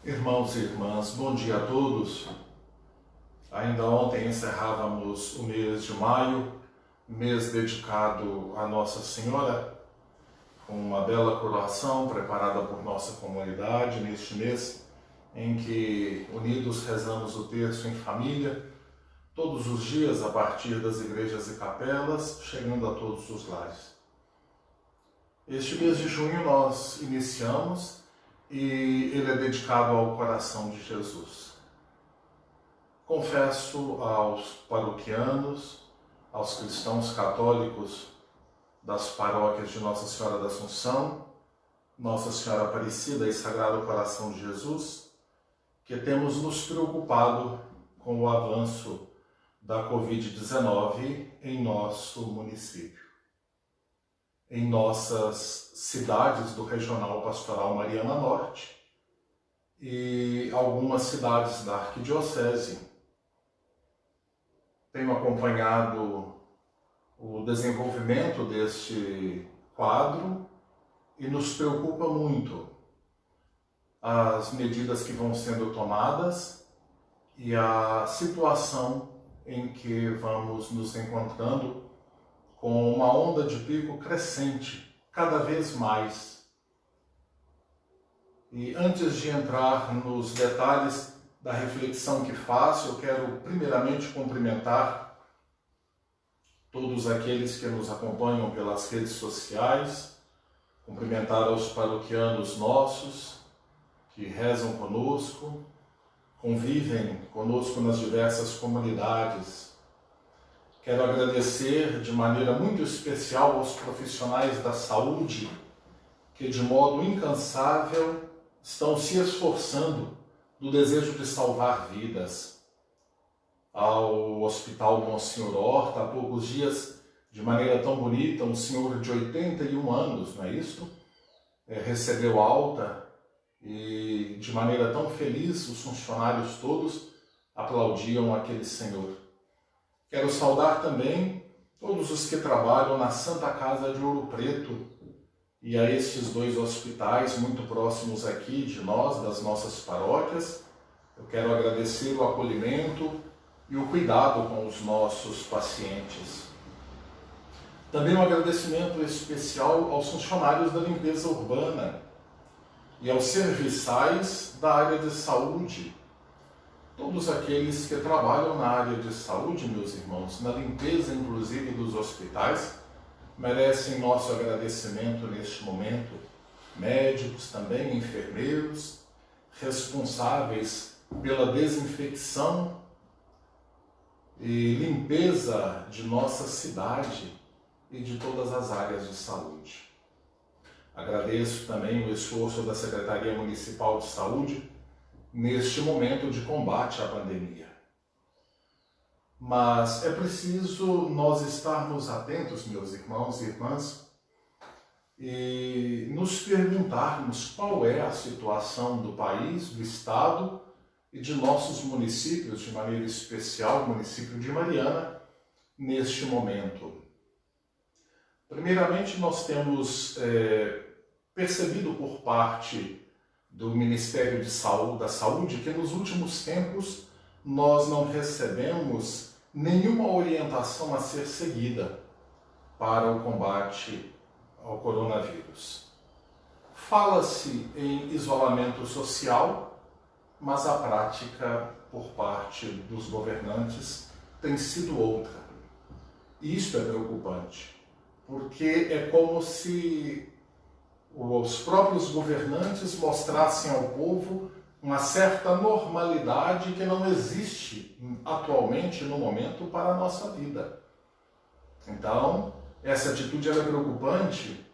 Irmãos e irmãs, bom dia a todos. Ainda ontem encerrávamos o mês de maio, mês dedicado a Nossa Senhora, com uma bela coroação preparada por nossa comunidade neste mês, em que unidos rezamos o terço em família, todos os dias a partir das igrejas e capelas, chegando a todos os lares. Este mês de junho nós iniciamos e ele é dedicado ao coração de Jesus. Confesso aos paroquianos, aos cristãos católicos das paróquias de Nossa Senhora da Assunção, Nossa Senhora Aparecida e Sagrado Coração de Jesus, que temos nos preocupado com o avanço da Covid-19 em nosso município. Em nossas cidades do Regional Pastoral Mariana Norte e algumas cidades da Arquidiocese. Tenho acompanhado o desenvolvimento deste quadro e nos preocupa muito as medidas que vão sendo tomadas e a situação em que vamos nos encontrando com uma onda de pico crescente, cada vez mais. E antes de entrar nos detalhes da reflexão que faço, eu quero primeiramente cumprimentar todos aqueles que nos acompanham pelas redes sociais, cumprimentar aos paroquianos nossos que rezam conosco, convivem conosco nas diversas comunidades. Quero agradecer de maneira muito especial aos profissionais da saúde que, de modo incansável, estão se esforçando no desejo de salvar vidas. Ao Hospital Monsenhor Horta, há poucos dias, de maneira tão bonita, um senhor de 81 anos, não é isso? Recebeu alta e, de maneira tão feliz, os funcionários todos aplaudiam aquele senhor. Quero saudar também todos os que trabalham na Santa Casa de Ouro Preto e a estes dois hospitais muito próximos aqui de nós, das nossas paróquias. Eu quero agradecer o acolhimento e o cuidado com os nossos pacientes. Também um agradecimento especial aos funcionários da limpeza urbana e aos serviçais da área de saúde. Todos aqueles que trabalham na área de saúde, meus irmãos, na limpeza inclusive dos hospitais, merecem nosso agradecimento neste momento. Médicos também, enfermeiros, responsáveis pela desinfecção e limpeza de nossa cidade e de todas as áreas de saúde. Agradeço também o esforço da Secretaria Municipal de Saúde neste momento de combate à pandemia. Mas é preciso nós estarmos atentos, meus irmãos e irmãs, e nos perguntarmos qual é a situação do país, do Estado e de nossos municípios, de maneira especial o município de Mariana, neste momento. Primeiramente, nós temos percebido por parte do Ministério da Saúde que nos últimos tempos nós não recebemos nenhuma orientação a ser seguida para o combate ao coronavírus. Fala-se em isolamento social, mas a prática por parte dos governantes tem sido outra. E isso é preocupante, porque é como se os próprios governantes mostrassem ao povo uma certa normalidade que não existe atualmente, no momento, para a nossa vida. Então, essa atitude é preocupante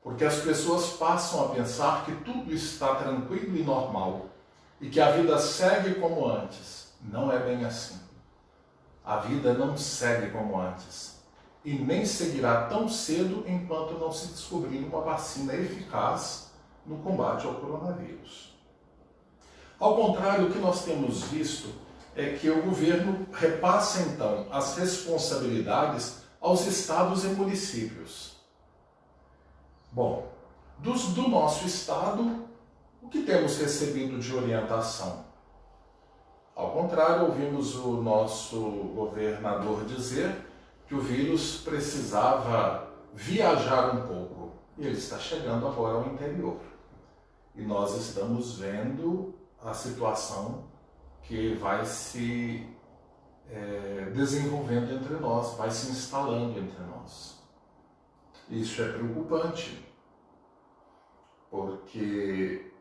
porque as pessoas passam a pensar que tudo está tranquilo e normal e que a vida segue como antes. Não é bem assim. A vida não segue como antes. E nem seguirá tão cedo enquanto não se descobrir uma vacina eficaz no combate ao coronavírus. Ao contrário, o que nós temos visto é que o governo repassa então as responsabilidades aos estados e municípios. Bom, do nosso estado, O que temos recebido de orientação? Ao contrário, ouvimos o nosso governador dizer que o vírus precisava viajar um pouco. E ele está chegando agora ao interior. E nós estamos vendo a situação que vai se desenvolvendo entre nós, vai se instalando entre nós. Isso é preocupante, porque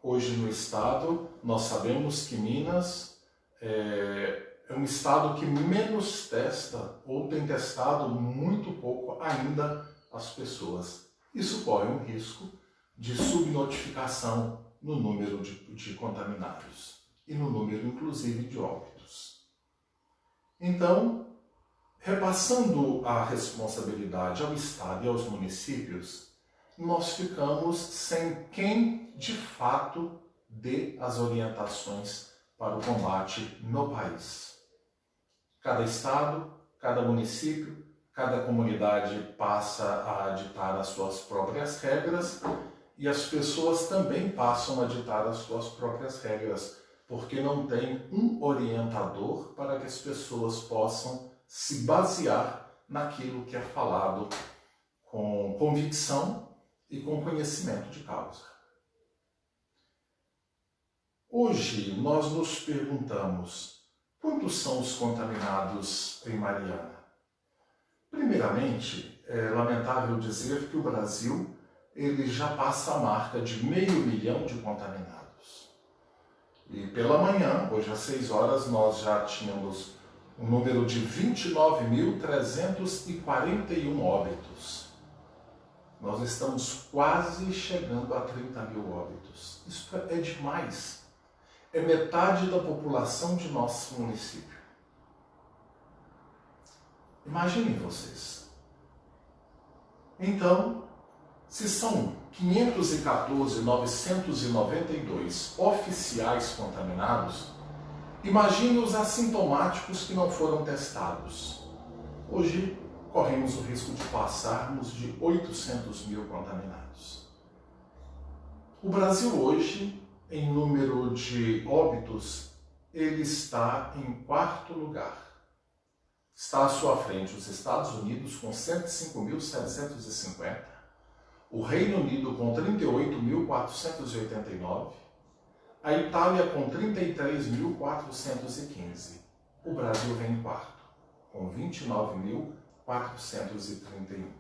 hoje no estado nós sabemos que Minas é um estado que menos testa ou tem testado muito pouco ainda as pessoas. Isso corre um risco de subnotificação no número de contaminados e no número inclusive de óbitos. Então, repassando a responsabilidade ao estado e aos municípios, nós ficamos sem quem de fato dê as orientações para o combate no país. Cada estado, cada município, cada comunidade passa a ditar as suas próprias regras e as pessoas também passam a ditar as suas próprias regras, porque não tem um orientador para que as pessoas possam se basear naquilo que é falado com convicção e com conhecimento de causa. Hoje nós nos perguntamos: quantos são os contaminados em Mariana? Primeiramente, é lamentável dizer que o Brasil ele já passa a marca de 500 mil de contaminados. E pela manhã, hoje às 6 horas, nós já tínhamos um número de 29.341 óbitos. Nós estamos quase chegando a 30 mil óbitos. Isso é demais. É metade da população de nosso município. Imaginem vocês. Então, se são 514.992 oficiais contaminados, imagine os assintomáticos que não foram testados. Hoje, corremos o risco de passarmos de 800 mil contaminados. O Brasil hoje, em número de óbitos, ele está em 4º lugar. Está à sua frente os Estados Unidos com 105.750, o Reino Unido com 38.489, a Itália com 33.415. O Brasil vem em 4º, com 29.431.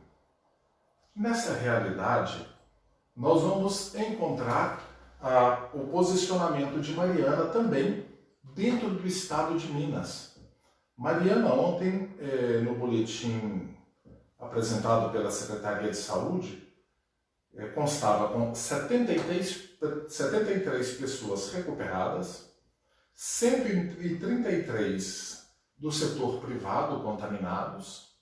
Nessa realidade, nós vamos encontrar o posicionamento de Mariana também dentro do estado de Minas. Mariana ontem, no boletim apresentado pela Secretaria de Saúde, constava com 73 pessoas recuperadas, 133 do setor privado contaminados,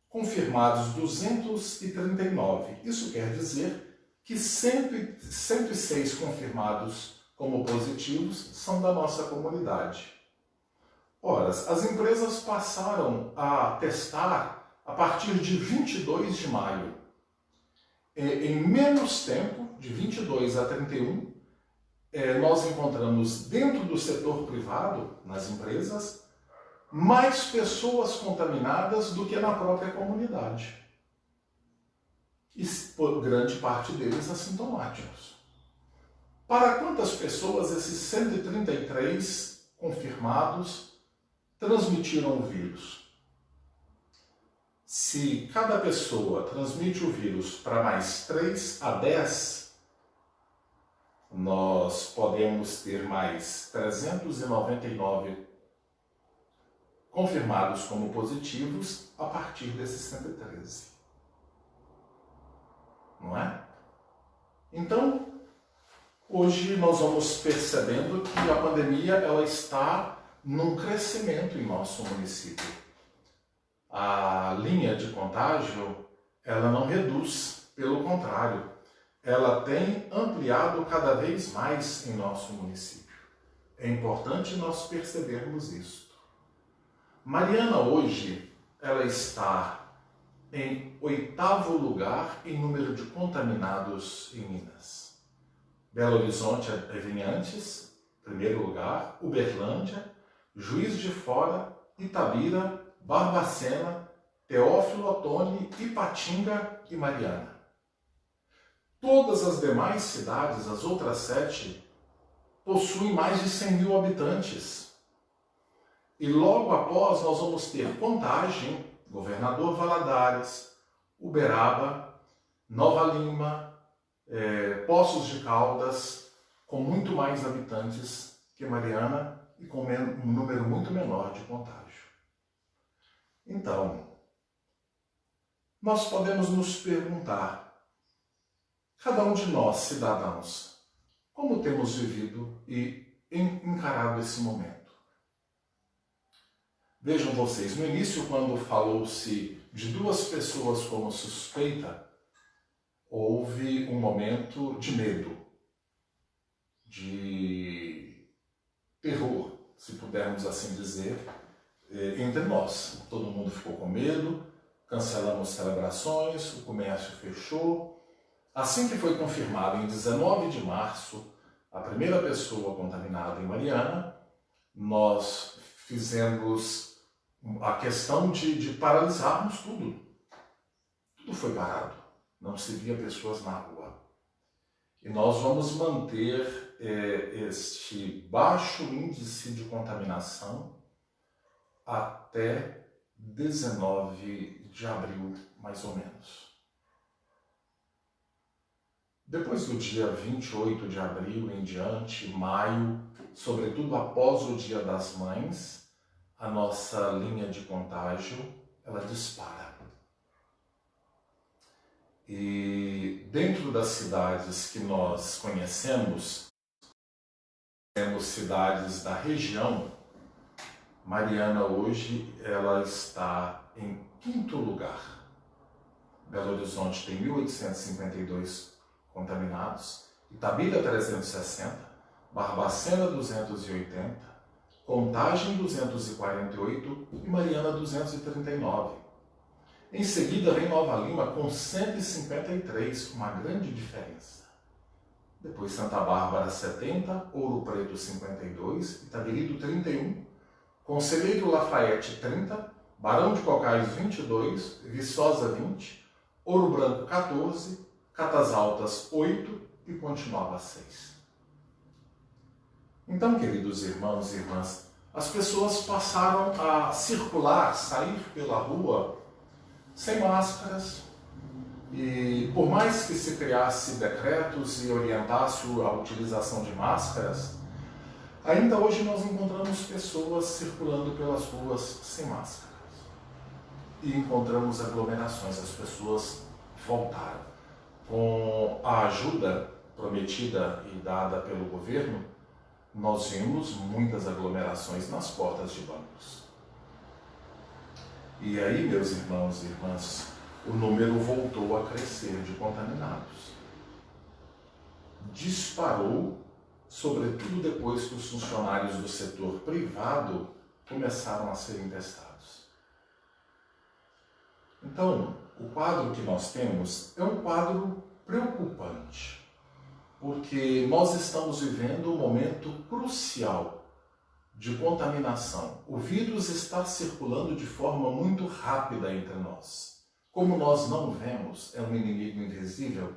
confirmados 239. Isso quer dizer que 106 confirmados como positivos são da nossa comunidade. Ora, as empresas passaram a testar a partir de 22 de maio. Em menos tempo, de 22 a 31, nós encontramos dentro do setor privado, nas empresas, mais pessoas contaminadas do que na própria comunidade. E por grande parte deles assintomáticos. Para quantas pessoas esses 133 confirmados transmitiram o vírus? Se cada pessoa transmite o vírus para mais 3 a 10, nós podemos ter mais 399 confirmados como positivos a partir desses 113. Não é? Então, hoje nós vamos percebendo que a pandemia ela está num crescimento em nosso município. A linha de contágio, ela não reduz, pelo contrário, ela tem ampliado cada vez mais em nosso município. É importante nós percebermos isso. Mariana hoje, ela está em 8º lugar em número de contaminados em Minas. Belo Horizonte vem antes, primeiro lugar, Uberlândia, Juiz de Fora, Itabira, Barbacena, Teófilo Otoni, Ipatinga e Mariana. Todas as demais cidades, as outras 7, possuem mais de 100 mil habitantes. E logo após nós vamos ter Contagem, Governador Valadares, Uberaba, Nova Lima, Poços de Caldas, com muito mais habitantes que Mariana e com um número muito menor de contágio. Então, nós podemos nos perguntar, cada um de nós, cidadãos, como temos vivido e encarado esse momento? Vejam vocês, no início, quando falou-se de 2 pessoas como suspeita, houve um momento de medo, de terror, se pudermos assim dizer, entre nós. Todo mundo ficou com medo, cancelamos celebrações, o comércio fechou. Assim que foi confirmado em 19 de março a primeira pessoa contaminada em Mariana, nós fizemos a questão de paralisarmos tudo. Tudo foi parado. Não se via pessoas na rua. E nós vamos manter este baixo índice de contaminação até 19 de abril, mais ou menos. Depois do dia 28 de abril em diante, maio, sobretudo após o Dia das Mães, a nossa linha de contágio, ela dispara. E dentro das cidades que nós conhecemos, temos cidades da região, Mariana hoje ela está em 5º lugar. Belo Horizonte tem 1.852 contaminados, Itabira 360, Barbacena 280, Contagem 248 e Mariana 239. Em seguida vem Nova Lima com 153, uma grande diferença. Depois Santa Bárbara 70, Ouro Preto 52, Itabirito 31, Conselheiro Lafayette 30, Barão de Cocais 22, Viçosa 20, Ouro Branco 14, Catas Altas 8 e Ponte Nova 6. Então, queridos irmãos e irmãs, as pessoas passaram a circular, sair pela rua sem máscaras, e por mais que se criasse decretos e orientasse a utilização de máscaras, ainda hoje nós encontramos pessoas circulando pelas ruas sem máscaras. E encontramos aglomerações, as pessoas voltaram. Com a ajuda prometida e dada pelo governo, nós vimos muitas aglomerações nas portas de bancos. E aí, meus irmãos e irmãs, o número voltou a crescer de contaminados. Disparou, sobretudo depois que os funcionários do setor privado começaram a serem testados. Então, o quadro que nós temos é um quadro preocupante, porque nós estamos vivendo um momento crucial de contaminação. O vírus está circulando de forma muito rápida entre nós. Como nós não vemos, é um inimigo invisível,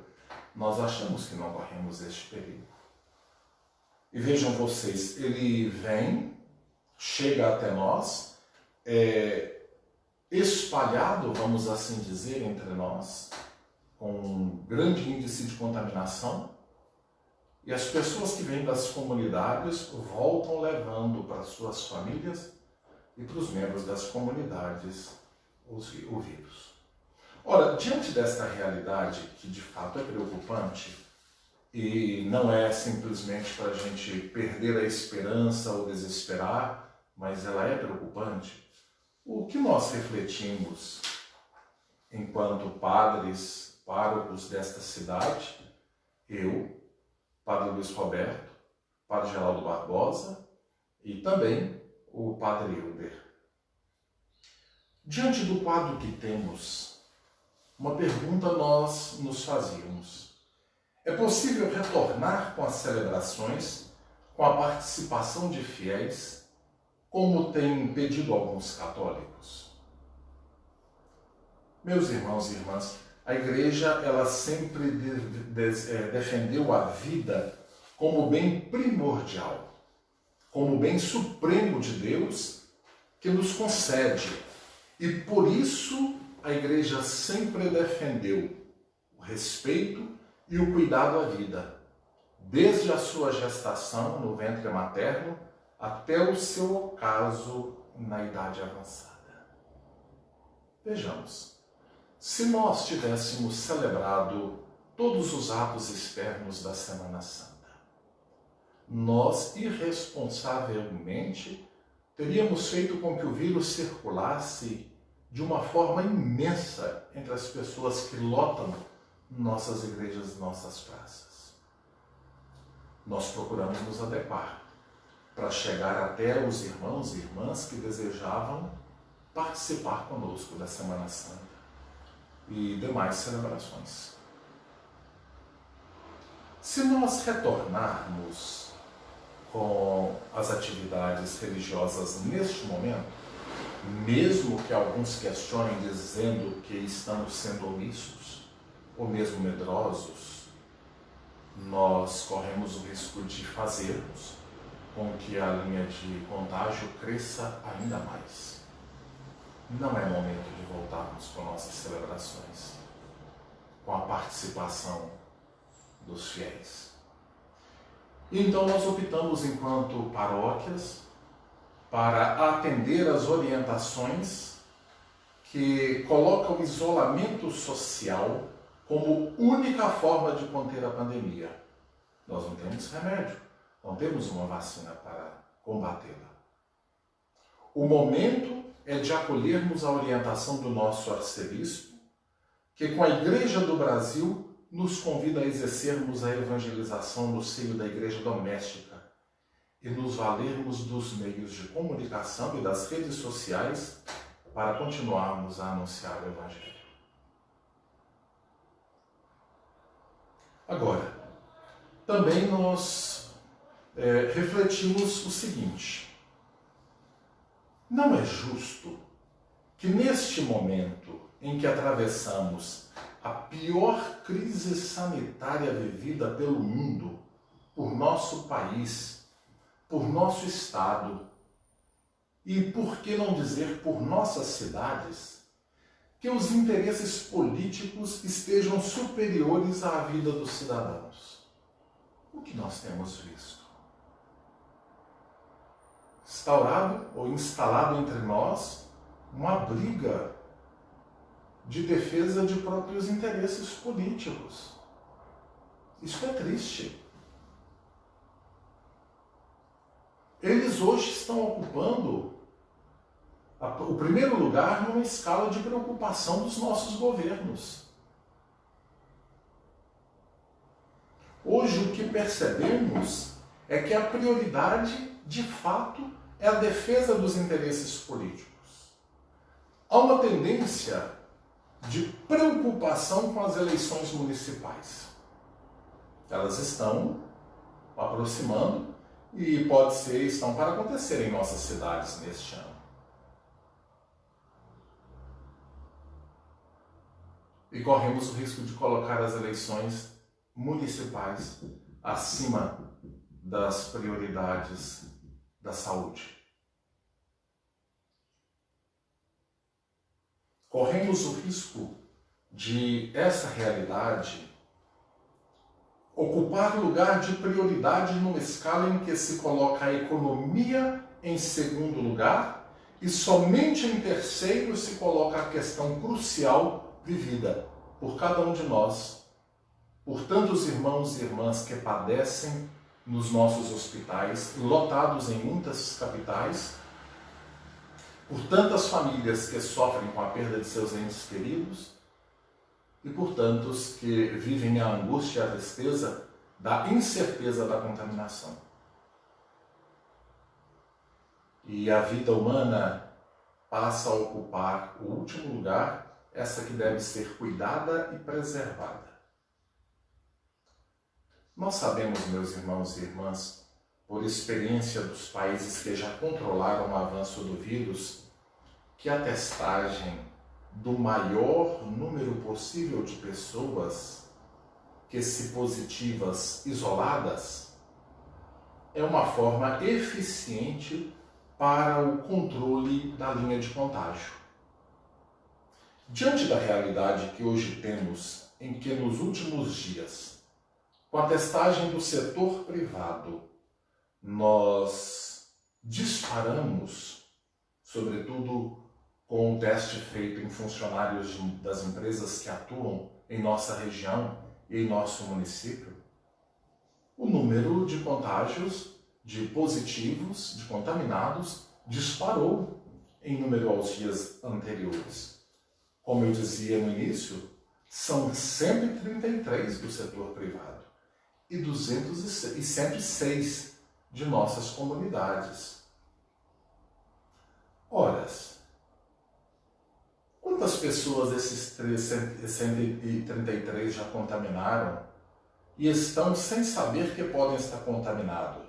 nós achamos que não corremos este perigo. E vejam vocês, ele vem, chega até nós, espalhado, vamos assim dizer, entre nós, com um grande índice de contaminação, e as pessoas que vêm das comunidades voltam levando para suas famílias e para os membros das comunidades o vírus. Ora, diante desta realidade, que de fato é preocupante, e não é simplesmente para a gente perder a esperança ou desesperar, mas ela é preocupante, o que nós refletimos enquanto padres, párocos desta cidade, eu, Padre Luiz Roberto, Padre Geraldo Barbosa e também o Padre Hilber. Diante do quadro que temos, uma pergunta nós nos fazíamos. É possível retornar com as celebrações, com a participação de fiéis, como têm pedido alguns católicos? Meus irmãos e irmãs, a Igreja ela sempre defendeu a vida como bem primordial, como bem supremo de Deus que nos concede. E por isso a Igreja sempre defendeu o respeito e o cuidado à vida, desde a sua gestação no ventre materno até o seu ocaso na idade avançada. Vejamos, se nós tivéssemos celebrado todos os atos externos da Semana Santa, nós irresponsavelmente teríamos feito com que o vírus circulasse de uma forma imensa entre as pessoas que lotam nossas igrejas, nossas praças. Nós procuramos nos adequar para chegar até os irmãos e irmãs que desejavam participar conosco da Semana Santa e demais celebrações. Se nós retornarmos com as atividades religiosas neste momento, mesmo que alguns questionem dizendo que estamos sendo omissos ou mesmo medrosos, nós corremos o risco de fazermos com que a linha de contágio cresça ainda mais. Não é momento de voltarmos com nossas celebrações, com a participação dos fiéis. Então nós optamos, enquanto paróquias, para atender às orientações que colocam o isolamento social como única forma de conter a pandemia. Nós não temos remédio, não temos uma vacina para combatê-la. O momento é de acolhermos a orientação do nosso arcebispo, que com a Igreja do Brasil nos convida a exercermos a evangelização no seio da igreja doméstica e nos valermos dos meios de comunicação e das redes sociais para continuarmos a anunciar o Evangelho. Agora, também nós refletimos o seguinte: não é justo que neste momento em que atravessamos a pior crise sanitária vivida pelo mundo, por nosso país, por nosso estado e, por que não dizer, por nossas cidades, que os interesses políticos estejam superiores à vida dos cidadãos. O que nós temos visto? Instaurado ou instalado entre nós uma briga de defesa de próprios interesses políticos. Isso é triste. Eles hoje estão ocupando o primeiro lugar numa escala de preocupação dos nossos governos. Hoje o que percebemos é que a prioridade, de fato, é a defesa dos interesses políticos. Há uma tendência de preocupação com as eleições municipais. Elas estão aproximando e pode ser, estão para acontecer em nossas cidades neste ano. E corremos o risco de colocar as eleições municipais acima das prioridades da saúde. Corremos o risco de essa realidade ocupar lugar de prioridade numa escala em que se coloca a economia em segundo lugar e somente em terceiro se coloca a questão crucial vivida por cada um de nós, por tantos irmãos e irmãs que padecem nos nossos hospitais, lotados em muitas capitais, por tantas famílias que sofrem com a perda de seus entes queridos e por tantos que vivem a angústia e a tristeza da incerteza da contaminação. E a vida humana passa a ocupar o último lugar, essa que deve ser cuidada e preservada. Nós sabemos, meus irmãos e irmãs, por experiência dos países que já controlaram o avanço do vírus, que a testagem do maior número possível de pessoas que se positivas isoladas é uma forma eficiente para o controle da linha de contágio. Diante da realidade que hoje temos, em que nos últimos dias, com a testagem do setor privado, nós disparamos, sobretudo com o teste feito em funcionários das empresas que atuam em nossa região e em nosso município, o número de contágios, de positivos, de contaminados, disparou em número aos dias anteriores. Como eu dizia no início, são 133 do setor privado e 106 de nossas comunidades. Ora, quantas pessoas esses 133 já contaminaram e estão sem saber que podem estar contaminados,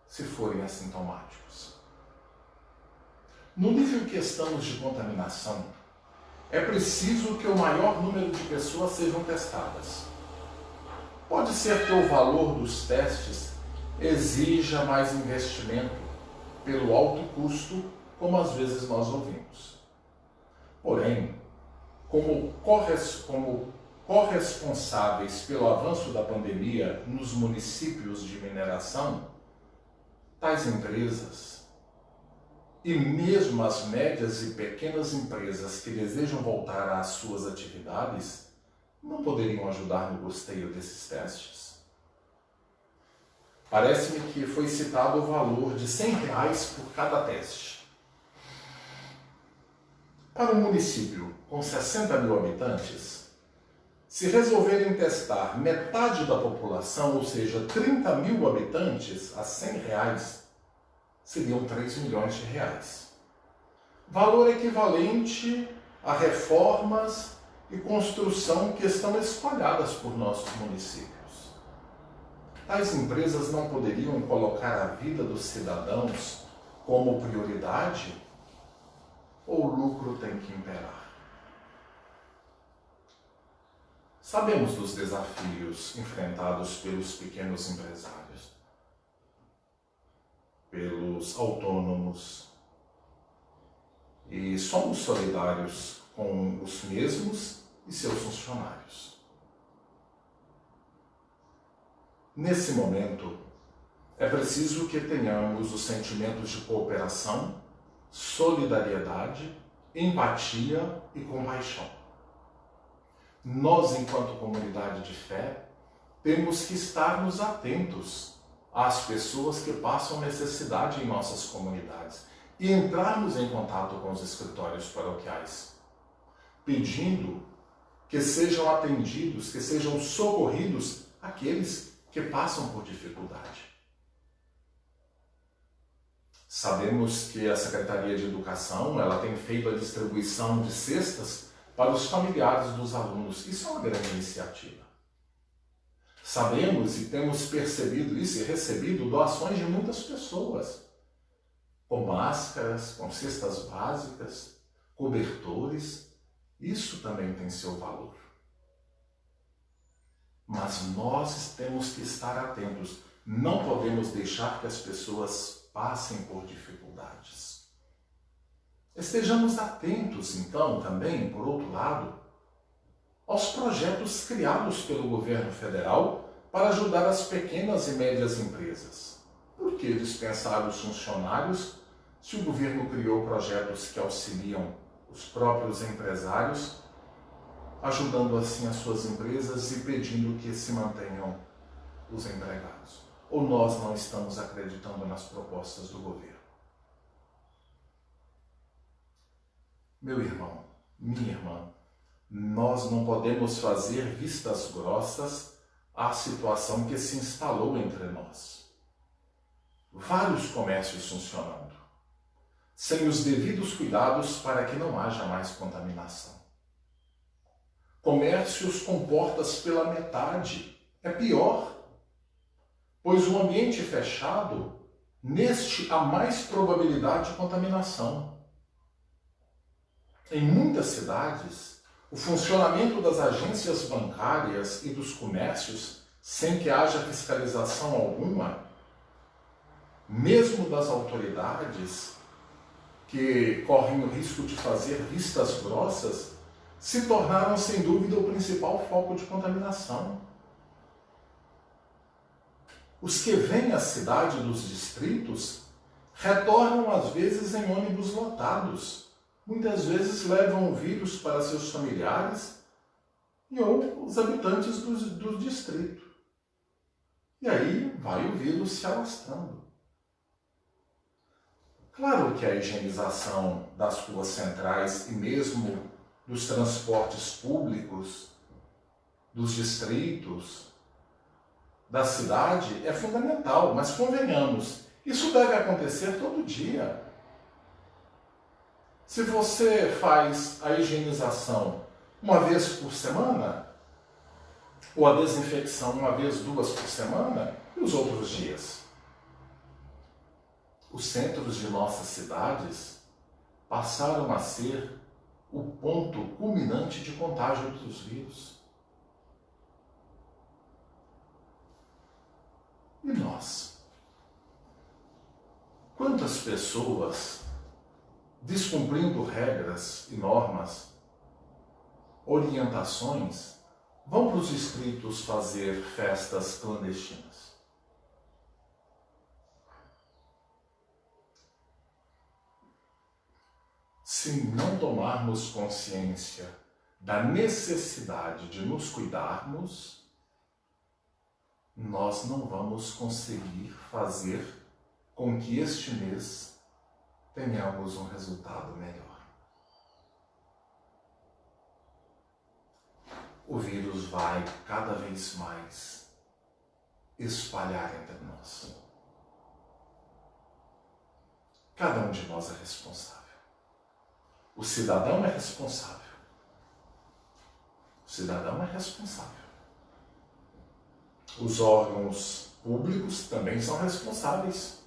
se forem assintomáticos? No nível que estamos de contaminação, é preciso que o maior número de pessoas sejam testadas. Pode ser que o valor dos testes exija mais investimento pelo alto custo, como às vezes nós ouvimos. Porém, como corresponsáveis pelo avanço da pandemia nos municípios de mineração, tais empresas e mesmo as médias e pequenas empresas que desejam voltar às suas atividades não poderiam ajudar no custeio desses testes. Parece-me que foi citado o valor de R$100 por cada teste. Para um município com 60 mil habitantes, se resolverem testar metade da população, ou seja, 30 mil habitantes, a R$100, seriam 3 milhões de reais. Valor equivalente a reformas e construção que estão espalhadas por nossos municípios. Tais empresas não poderiam colocar a vida dos cidadãos como prioridade? Ou o lucro tem que imperar? Sabemos dos desafios enfrentados pelos pequenos empresários, pelos autônomos, e somos solidários com os mesmos e seus funcionários. Nesse momento, é preciso que tenhamos os sentimentos de cooperação, solidariedade, empatia e compaixão. Nós, enquanto comunidade de fé, temos que estarmos atentos às pessoas que passam necessidade em nossas comunidades e entrarmos em contato com os escritórios paroquiais, pedindo que sejam atendidos, que sejam socorridos aqueles que passam por dificuldade. Sabemos que a Secretaria de Educação ela tem feito a distribuição de cestas para os familiares dos alunos. Isso é uma grande iniciativa. Sabemos e temos percebido isso e recebido doações de muitas pessoas, com máscaras, com cestas básicas, cobertores. Isso também tem seu valor. Mas nós temos que estar atentos. Não podemos deixar que as pessoas passem por dificuldades. Estejamos atentos, então, também, por outro lado, aos projetos criados pelo governo federal para ajudar as pequenas e médias empresas. Por que dispensar os funcionários se o governo criou projetos que auxiliam os próprios empresários, ajudando assim as suas empresas e pedindo que se mantenham os empregados? Ou nós não estamos acreditando nas propostas do governo? Meu irmão, minha irmã, nós não podemos fazer vistas grossas à situação que se instalou entre nós. Vários comércios funcionando, sem os devidos cuidados para que não haja mais contaminação. Comércios com portas pela metade, é pior. pois o ambiente fechado, neste há mais probabilidade de contaminação. Em muitas cidades, o funcionamento das agências bancárias e dos comércios, sem que haja fiscalização alguma, mesmo das autoridades que correm o risco de fazer vistas grossas, se tornaram sem dúvida o principal foco de contaminação. Os que vêm à cidade dos distritos retornam às vezes em ônibus lotados. Muitas vezes levam o vírus para seus familiares e ou os habitantes do distrito. E aí vai o vírus se alastrando. Claro que a higienização das ruas centrais e mesmo dos transportes públicos, dos distritos, da cidade é fundamental, mas convenhamos, isso deve acontecer todo dia. Se você faz a higienização uma vez por semana, ou a desinfecção uma vez, duas por semana, e os outros dias? Os centros de nossas cidades passaram a ser o ponto culminante de contágio dos vírus. E nós? Quantas pessoas, descumprindo regras e normas, orientações, vão para os distritos fazer festas clandestinas? Se não tomarmos consciência da necessidade de nos cuidarmos, nós não vamos conseguir fazer com que este mês tenhamos um resultado melhor. O vírus vai cada vez mais espalhar entre nós. Cada um de nós é responsável. O cidadão é responsável. O cidadão é responsável. Os órgãos públicos também são responsáveis.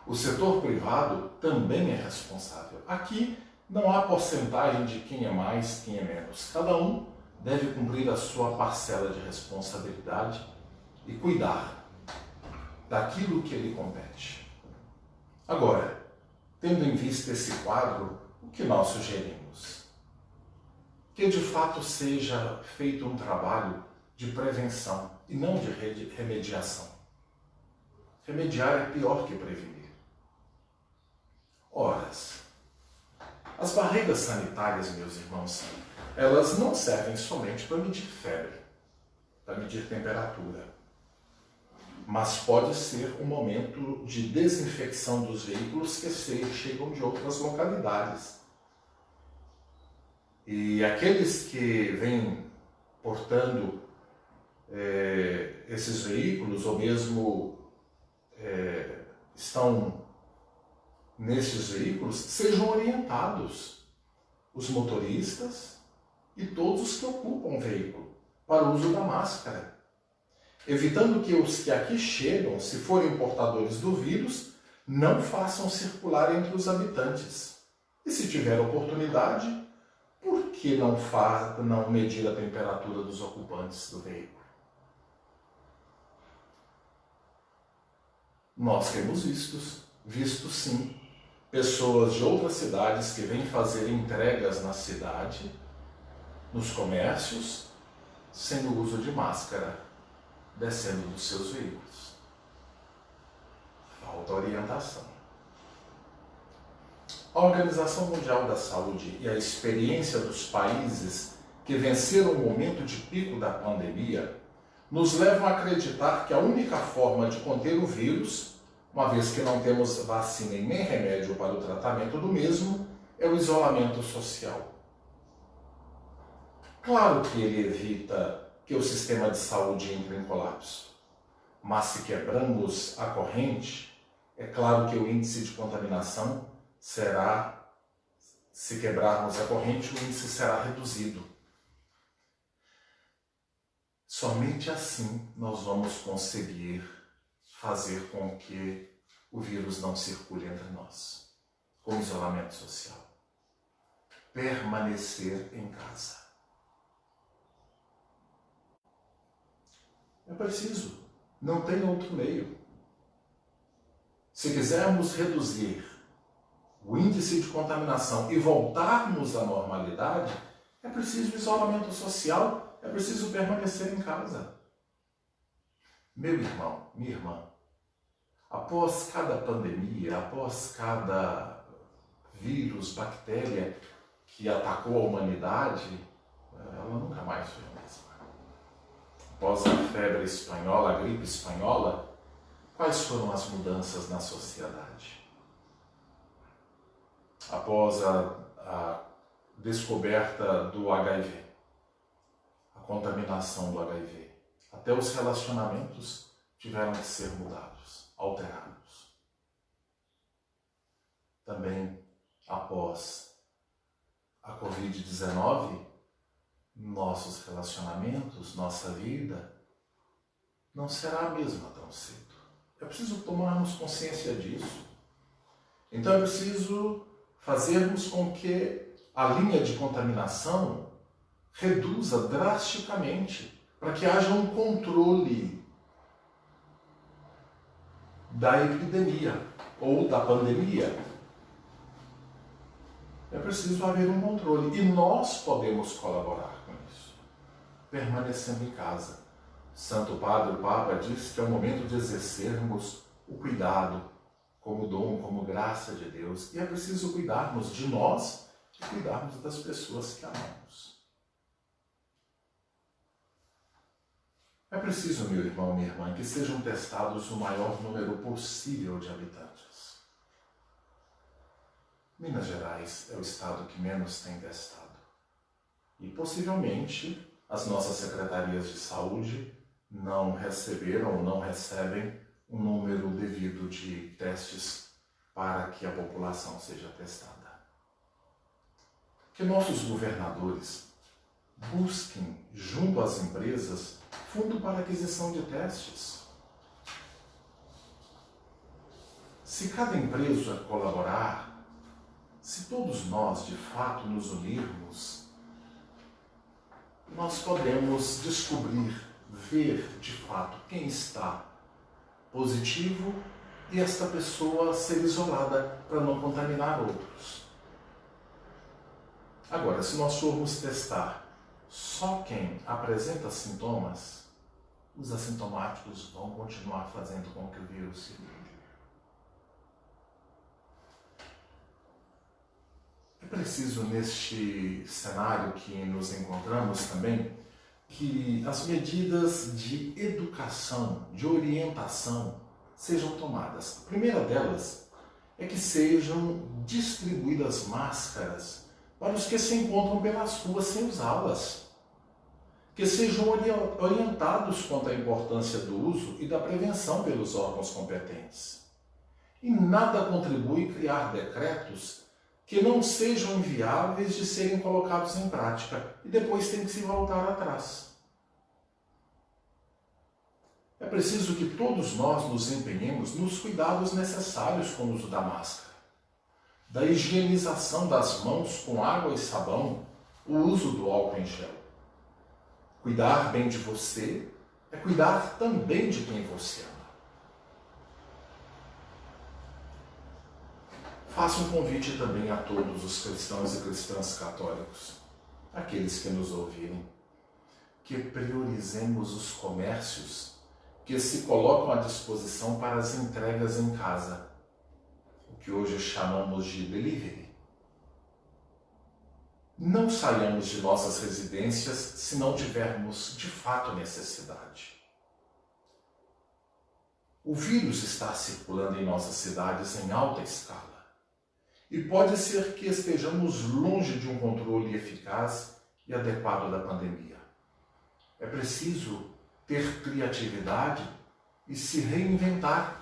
O setor privado também é responsável. Aqui não há porcentagem de quem é mais, quem é menos. Cada um deve cumprir a sua parcela de responsabilidade e cuidar daquilo que lhe compete. Agora, tendo em vista esse quadro, o que nós sugerimos? Que de fato seja feito um trabalho de prevenção e não de remediação. Remediar é pior que prevenir. Ora, as barreiras sanitárias, meus irmãos, elas não servem somente para medir febre, para medir temperatura, mas pode ser um momento de desinfecção dos veículos que chegam de outras localidades. E aqueles que vêm portando esses veículos, ou mesmo estão nesses veículos, sejam orientados, os motoristas e todos os que ocupam o veículo, para o uso da máscara, evitando que os que aqui chegam, se forem portadores do vírus, não façam circular entre os habitantes. E se tiver oportunidade, por que não medir a temperatura dos ocupantes do veículo? Nós temos visto sim, pessoas de outras cidades que vêm fazer entregas na cidade, nos comércios, sem o uso de máscara, descendo dos seus veículos. Falta orientação. A Organização Mundial da Saúde e a experiência dos países que venceram o momento de pico da pandemia nos levam a acreditar que a única forma de conter o vírus, uma vez que não temos vacina e nem remédio para o tratamento do mesmo, é o isolamento social. Claro que ele evita que o sistema de saúde entre em colapso, mas se quebramos a corrente, é claro que o índice de contaminação será, se quebrarmos a corrente, o índice será reduzido. Somente assim nós vamos conseguir fazer com que o vírus não circule entre nós, com isolamento social. Permanecer em casa. É preciso, não tem outro meio. Se quisermos reduzir o índice de contaminação e voltarmos à normalidade, é preciso isolamento social, é preciso permanecer em casa. Meu irmão, minha irmã, após cada pandemia, após cada vírus, bactéria que atacou a humanidade, ela nunca mais foi a mesma. Após a febre espanhola, a gripe espanhola, quais foram as mudanças na sociedade? Após a descoberta do HIV, a contaminação do HIV, até os relacionamentos tiveram que ser mudados, alterados. Também após a Covid-19, nossos relacionamentos, nossa vida, não será a mesma tão cedo. É preciso tomarmos consciência disso. Então é preciso fazermos com que a linha de contaminação reduza drasticamente, para que haja um controle da epidemia ou da pandemia. É preciso haver um controle e nós podemos colaborar com isso, permanecendo em casa. Santo Padre, o Papa, diz que é o momento de exercermos o cuidado como dom, como graça de Deus. E é preciso cuidarmos de nós e cuidarmos das pessoas que amamos. É preciso, meu irmão, minha irmã, que sejam testados o maior número possível de habitantes. Minas Gerais é o estado que menos tem testado. E possivelmente as nossas secretarias de saúde não receberam ou não recebem um número devido de testes para que a população seja testada. Que nossos governadores busquem, junto às empresas, fundo para aquisição de testes. Se cada empresa colaborar, se todos nós, de fato, nos unirmos, nós podemos descobrir, ver, de fato, quem está positivo e esta pessoa ser isolada para não contaminar outros. Agora, se nós formos testar só quem apresenta sintomas, os assintomáticos vão continuar fazendo com que o vírus circule. É preciso, neste cenário que nos encontramos também, que as medidas de educação, de orientação, sejam tomadas. A primeira delas é que sejam distribuídas máscaras para os que se encontram pelas ruas sem usá-las. Que sejam orientados quanto à importância do uso e da prevenção pelos órgãos competentes. E nada contribui criar decretos que não sejam viáveis de serem colocados em prática e depois tem que se voltar atrás. É preciso que todos nós nos empenhemos nos cuidados necessários com o uso da máscara, da higienização das mãos com água e sabão, o uso do álcool em gel. Cuidar bem de você é cuidar também de quem você ama. Faço um convite também a todos os cristãos e cristãs católicos, aqueles que nos ouvirem, que priorizemos os comércios que se colocam à disposição para as entregas em casa, o que hoje chamamos de delivery. Não saiamos de nossas residências se não tivermos de fato necessidade. O vírus está circulando em nossas cidades em alta escala. E pode ser que estejamos longe de um controle eficaz e adequado da pandemia. É preciso ter criatividade e se reinventar.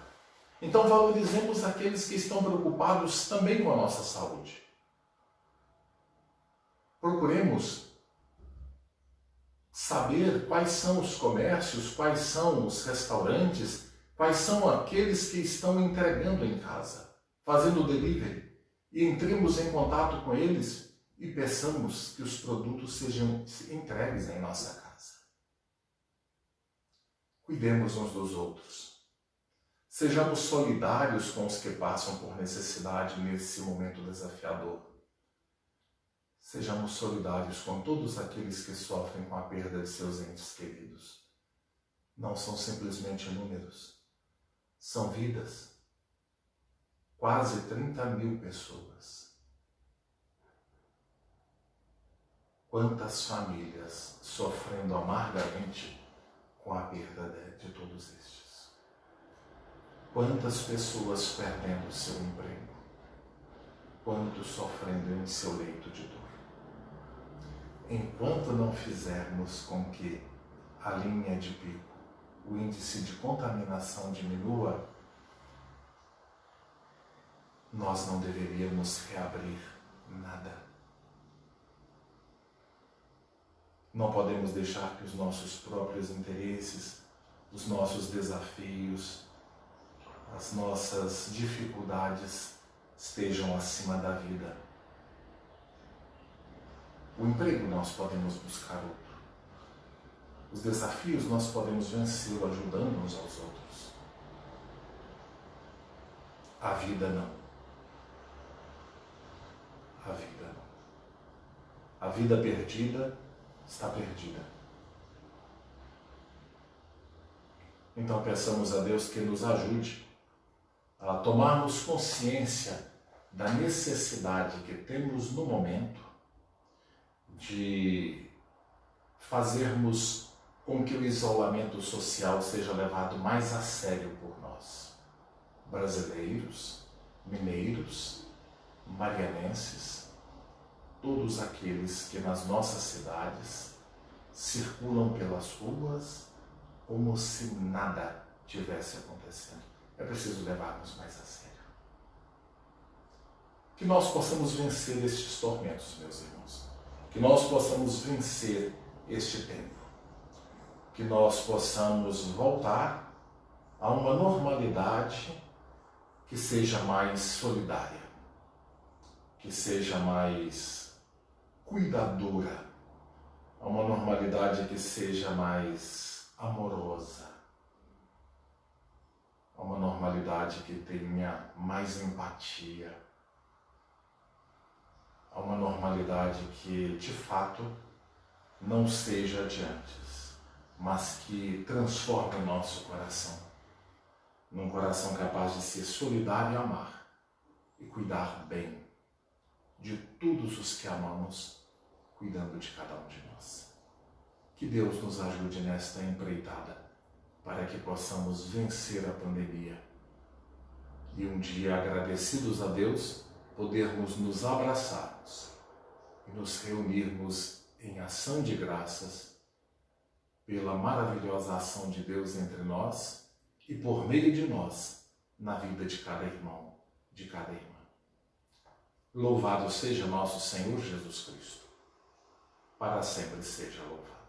Então valorizemos aqueles que estão preocupados também com a nossa saúde. Procuremos saber quais são os comércios, quais são os restaurantes, quais são aqueles que estão entregando em casa, fazendo delivery, e entremos em contato com eles e peçamos que os produtos sejam entregues em nossa casa. Cuidemos uns dos outros. Sejamos solidários com os que passam por necessidade nesse momento desafiador. Sejamos solidários com todos aqueles que sofrem com a perda de seus entes queridos. Não são simplesmente números, são vidas. Quase 30.000 pessoas. Quantas famílias sofrendo amargamente com a perda de todos estes? Quantas pessoas perdendo seu emprego? Quantos sofrendo em seu leito de dor? Enquanto não fizermos com que a linha de pico, o índice de contaminação diminua, nós não deveríamos reabrir nada. Não podemos deixar que os nossos próprios interesses, os nossos desafios, as nossas dificuldades estejam acima da vida. O emprego nós podemos buscar outro. Os desafios nós podemos vencê-lo ajudando uns aos outros. A vida não. A vida não. A vida perdida está perdida. Então peçamos a Deus que nos ajude a tomarmos consciência da necessidade que temos no momento de fazermos com que o isolamento social seja levado mais a sério por nós, brasileiros, mineiros, marianenses, todos aqueles que nas nossas cidades circulam pelas ruas como se nada tivesse acontecendo. É preciso levarmos mais a sério. Que nós possamos vencer estes tormentos, meus irmãos. Que nós possamos vencer este tempo. Que nós possamos voltar a uma normalidade que seja mais solidária, que seja mais cuidadora, a uma normalidade que seja mais amorosa, a uma normalidade que tenha mais empatia, a uma normalidade que, de fato, não seja de antes, mas que transforme o nosso coração, num coração capaz de ser solidário e amar, e cuidar bem de todos os que amamos, cuidando de cada um de nós. Que Deus nos ajude nesta empreitada, para que possamos vencer a pandemia e um dia, agradecidos a Deus, podermos nos abraçarmos e nos reunirmos em ação de graças pela maravilhosa ação de Deus entre nós e por meio de nós na vida de cada irmão, de cada irmã. Louvado seja nosso Senhor Jesus Cristo, para sempre seja louvado.